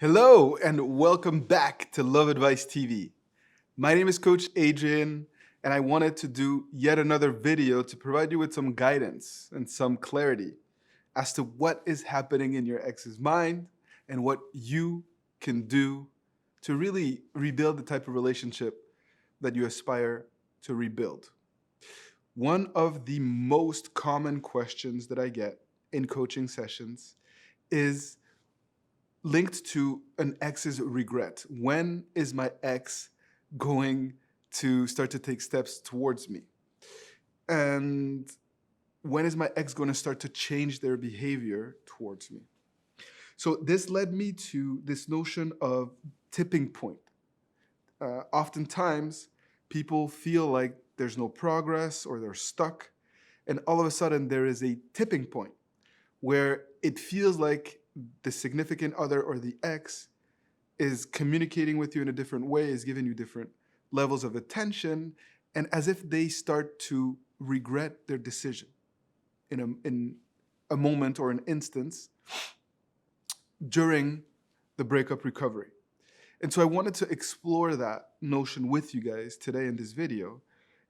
Hello and welcome back to Love Advice TV. My name is Coach Adrian, and I wanted to do yet another video to provide you with some guidance and some clarity as to what is happening in your ex's mind and what you can do to really rebuild the type of relationship that you aspire to rebuild. One of the most common questions that I get in coaching sessions is linked to an ex's regret. When is my ex going to start to take steps towards me? And when is my ex going to start to change their behavior towards me? So this led me to this notion of tipping point. Oftentimes, people feel like there's no progress or they're stuck, and all of a sudden there is a tipping point where it feels like the significant other or the ex is communicating with you in a different way, is giving you different levels of attention, and as if they start to regret their decision in a moment or an instance during the breakup recovery. And so I wanted to explore that notion with you guys today in this video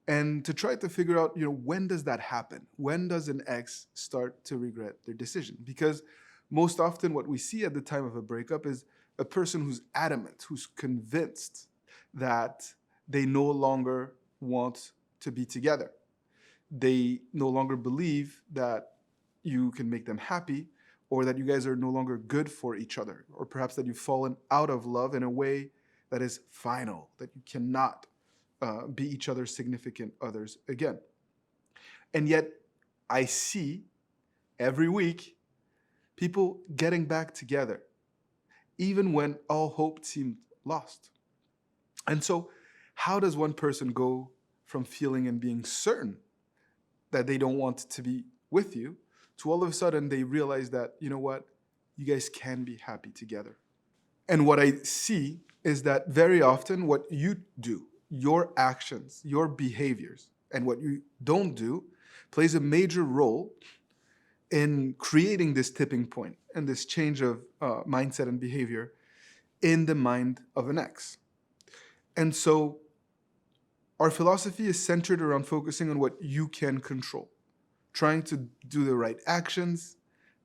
and to try to figure out, when does that happen? When does an ex start to regret their decision? Because most often what we see at the time of a breakup is a person who's adamant, who's convinced that they no longer want to be together. They no longer believe that you can make them happy, or that you guys are no longer good for each other, or perhaps that you've fallen out of love in a way that is final, that you cannot be each other's significant others again. And yet I see every week people getting back together, even when all hope seemed lost. And so how does one person go from feeling and being certain that they don't want to be with you to all of a sudden they realize that, you know what, you guys can be happy together? And what I see is that very often what you do, your actions, your behaviors, and what you don't do plays a major role in creating this tipping point and this change of mindset and behavior in the mind of an ex. And so our philosophy is centered around focusing on what you can control, trying to do the right actions,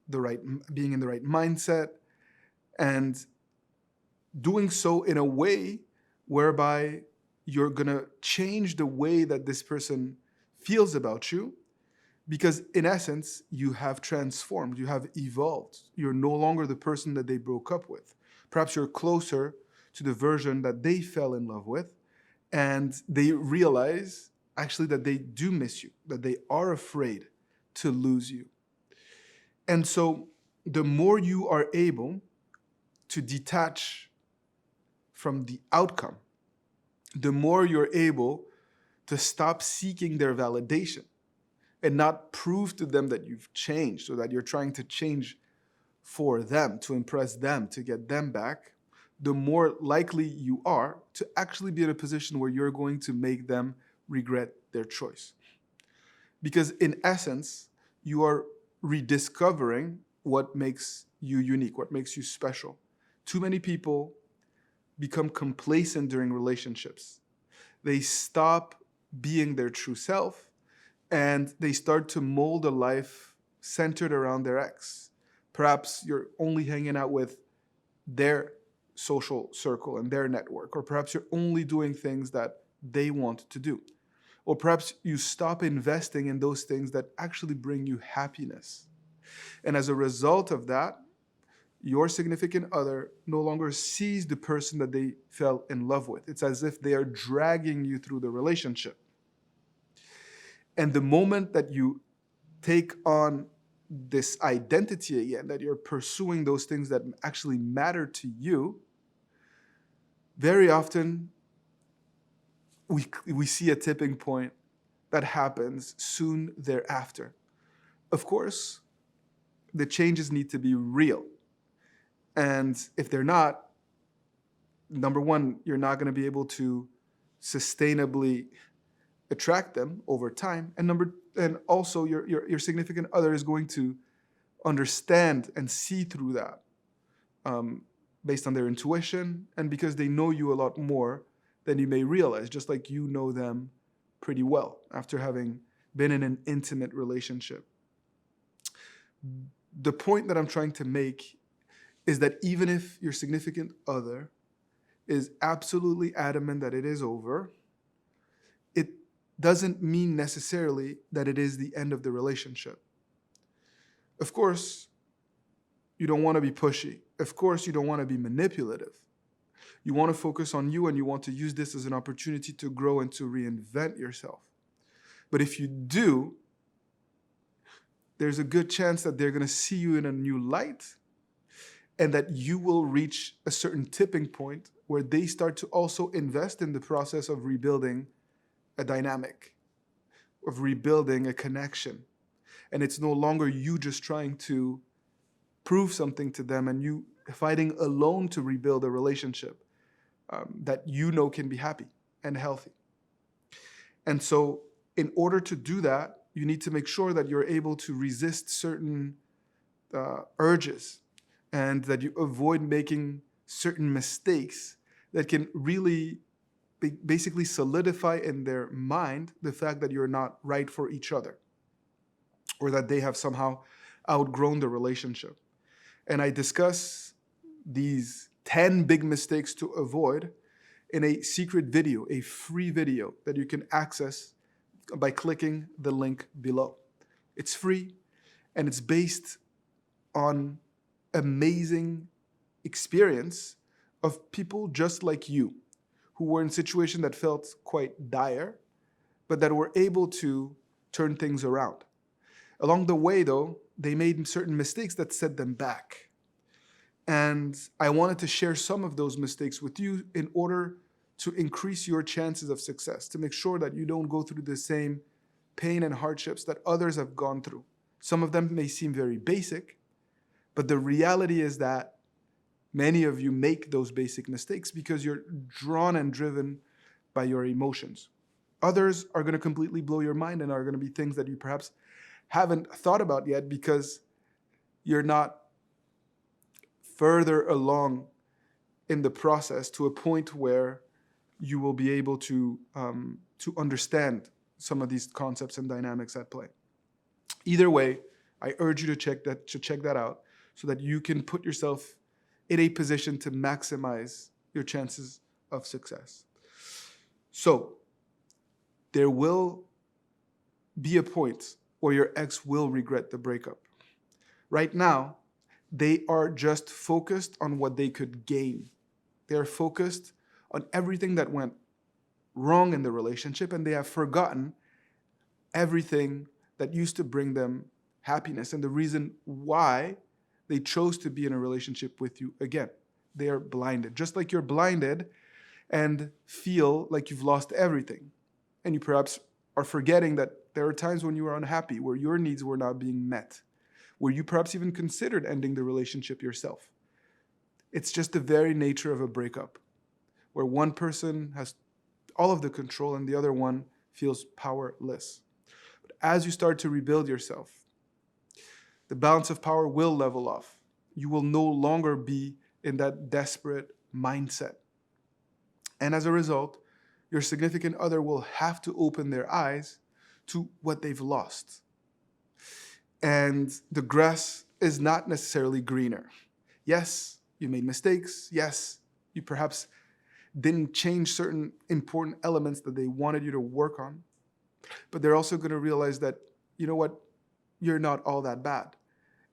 being in the right mindset, and doing so in a way whereby you're gonna change the way that this person feels about you, because in essence, you have transformed, you have evolved. You're no longer the person that they broke up with. Perhaps you're closer to the version that they fell in love with, and they realize actually that they do miss you, that they are afraid to lose you. And so the more you are able to detach from the outcome, the more you're able to stop seeking their validation and not prove to them that you've changed or that you're trying to change for them, to impress them, to get them back, the more likely you are to actually be in a position where you're going to make them regret their choice. Because in essence, you are rediscovering what makes you unique, what makes you special. Too many people become complacent during relationships. They stop being their true self and they start to mold a life centered around their ex. Perhaps you're only hanging out with their social circle and their network, or perhaps you're only doing things that they want to do. Or perhaps you stop investing in those things that actually bring you happiness. And as a result of that, your significant other no longer sees the person that they fell in love with. It's as if they are dragging you through the relationship. And the moment that you take on this identity again, that you're pursuing those things that actually matter to you, very often we see a tipping point that happens soon thereafter. Of course, the changes need to be real. And if they're not, number one, you're not going to be able to sustainably attract them over time. And also your significant other is going to understand and see through that. based on their intuition and because they know you a lot more than you may realize, just like you know them pretty well after having been in an intimate relationship. The point that I'm trying to make is that even if your significant other is absolutely adamant that it is over, it doesn't mean necessarily that it is the end of the relationship. Of course, you don't want to be pushy. Of course, you don't want to be manipulative. You want to focus on you and you want to use this as an opportunity to grow and to reinvent yourself. But if you do, there's a good chance that they're going to see you in a new light and that you will reach a certain tipping point where they start to also invest in the process of rebuilding a dynamic, of rebuilding a connection. And it's no longer you just trying to prove something to them and you fighting alone to rebuild a relationship that you know can be happy and healthy. And so in order to do that, you need to make sure that you're able to resist certain urges and that you avoid making certain mistakes that can really basically solidify in their mind the fact that you're not right for each other or that they have somehow outgrown the relationship. And I discuss these 10 big mistakes to avoid in a secret video, a free video that you can access by clicking the link below. It's free and it's based on amazing experience of people just like you who were in situations that felt quite dire, but that were able to turn things around. Along the way, though, they made certain mistakes that set them back. And I wanted to share some of those mistakes with you in order to increase your chances of success, to make sure that you don't go through the same pain and hardships that others have gone through. Some of them may seem very basic, but the reality is that many of you make those basic mistakes because you're drawn and driven by your emotions. Others are going to completely blow your mind and are going to be things that you perhaps haven't thought about yet because you're not further along in the process to a point where you will be able to understand some of these concepts and dynamics at play. Either way, I urge you to check that out so that you can put yourself in a position to maximize your chances of success. So there will be a point where your ex will regret the breakup. Right now, they are just focused on what they could gain. They are focused on everything that went wrong in the relationship, and they have forgotten everything that used to bring them happiness and the reason why they chose to be in a relationship with you again. They are blinded, just like you're blinded and feel like you've lost everything. And you perhaps are forgetting that there are times when you were unhappy, where your needs were not being met, where you perhaps even considered ending the relationship yourself. It's just the very nature of a breakup, where one person has all of the control and the other one feels powerless. But as you start to rebuild yourself, the balance of power will level off. You will no longer be in that desperate mindset. And as a result, your significant other will have to open their eyes to what they've lost. And the grass is not necessarily greener. Yes, you made mistakes. Yes, you perhaps didn't change certain important elements that they wanted you to work on. But they're also going to realize that, you know what, you're not all that bad.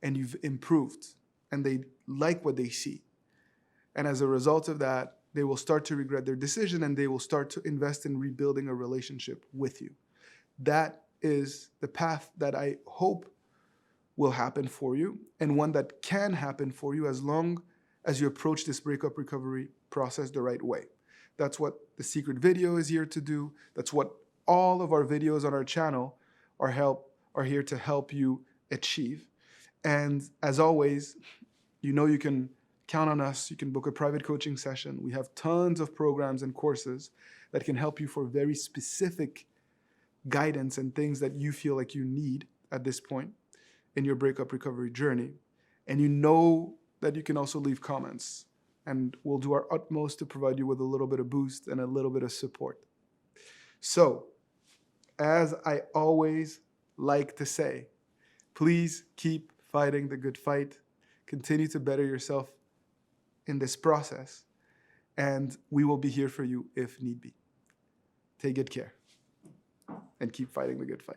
And you've improved. And they like what they see. And as a result of that, they will start to regret their decision and they will start to invest in rebuilding a relationship with you. That is the path that I hope will happen for you, and one that can happen for you as long as you approach this breakup recovery process the right way. That's what the secret video is here to do. That's what all of our videos on our channel are here to help you achieve. And as always, you know you can count on us. You can book a private coaching session. We have tons of programs and courses that can help you for very specific guidance and things that you feel like you need at this point in your breakup recovery journey. And you know that you can also leave comments and we'll do our utmost to provide you with a little bit of boost and a little bit of support. So, as I always like to say, please keep fighting the good fight. Continue to better yourself in this process, and we will be here for you if need be. Take good care and keep fighting the good fight.